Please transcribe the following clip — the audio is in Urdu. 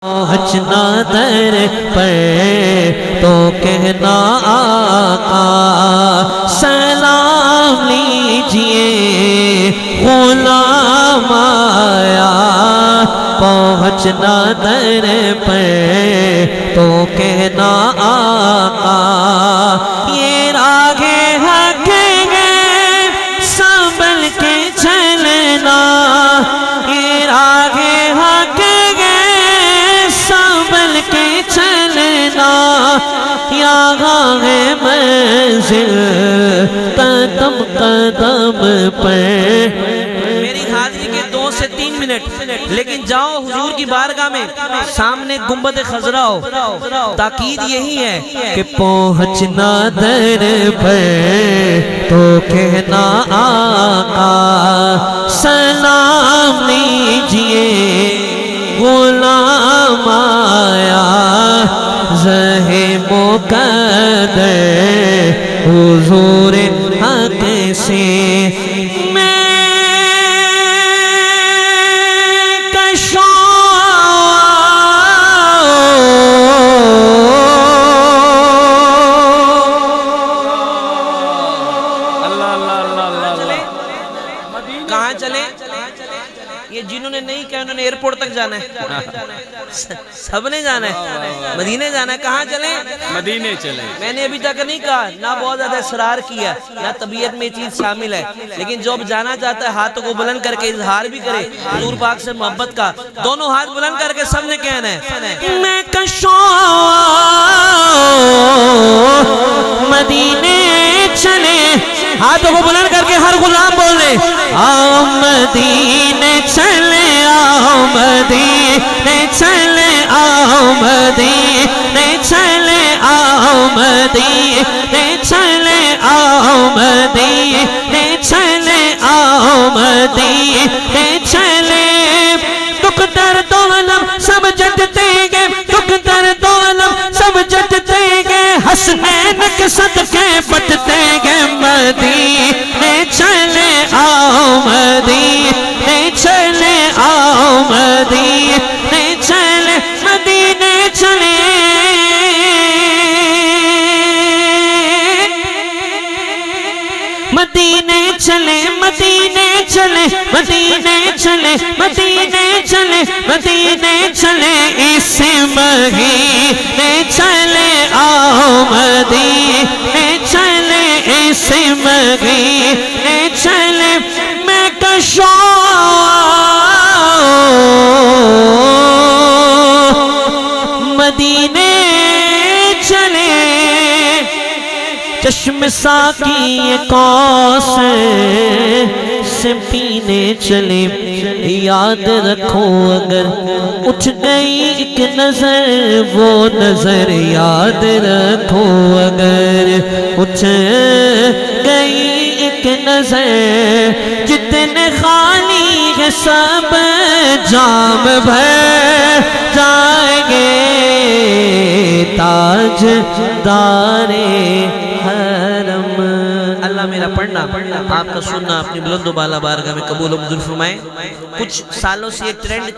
پہنچنا در پر تو کہنا آقا سلام لیجئے غلام آیا۔ پہنچنا در پر تو کہنا آقا یہ راہ حق ہے سنبھل کے چلنا، یہ راہ حق ہے سنبھل کے چلنا، یہاں ہے منزل قدم قدم پر۔ میری حاضری کے 2 سے 3 منٹ، لیکن جاؤ حضور کی بارگاہ میں، سامنے گنبد خضرا ہو، تاکید یہی ہے کہ پہنچنا در پر تو کہنا آقا سلام لیجئے غلام آیا۔ زہ مقدر حضور حق سے کہاں چلیں؟ یہ جنہوں نے نہیں کہا انہوں نے ایئرپورٹ تک جانا ہے، سب نے جانا ہے، مدینے جانا ہے۔ کہاں چلیں؟ مدینے چلیں۔ میں نے ابھی تک نہیں کہا، نہ بہت زیادہ اصرار کیا، نہ طبیعت میں یہ چیز شامل ہے، لیکن جو اب جانا چاہتا ہے ہاتھوں کو بلند کر کے اظہار بھی کرے حضور پاک سے محبت کا، دونوں ہاتھ بلند کر کے سب نے کہنا ہے میں کشوں مدینے چلے، ہاتھوں کو بلند کر کے ہر غلام بولے آؤ مدینے چلے، آؤ مدینے چلے، آؤ مدینے چلے، آؤ مدینے چلے، آؤ مدینے چلے، آؤ مدینے چلے۔ دکھ درد و علم سب جٹتے گے، دکھ درد و علم سب جٹتے گے، حسنین کے صدقے بٹتے گے، مدینے چلے، آؤ مدینے چلے، آؤ مدینے چلے، مدینے چلے۔ مدینے چلے، مدینے چلے، مدینے چلے، مدینے چلے، مدینے چلے، اس مہینے چلے، آؤ مدینے چلے، اس مہینے چلے۔ میں کشوں مدینے چلے، چشم ساقی کوثر سے پینے چلے۔ یاد رکھو اگر اٹھ گئی ایک نظر وہ نظر، یاد رکھو اگر اٹھ گئی ایک نظر، جتنے خالی ہے سب جام بھر جائیں گے، تاج دار حرم۔ اللہ میرا پڑھنا، آپ کا سننا اپنی بلند و بالا بارگاہ میں قبول و منظور فرمائے۔ کچھ سالوں سے ایک ٹرینڈ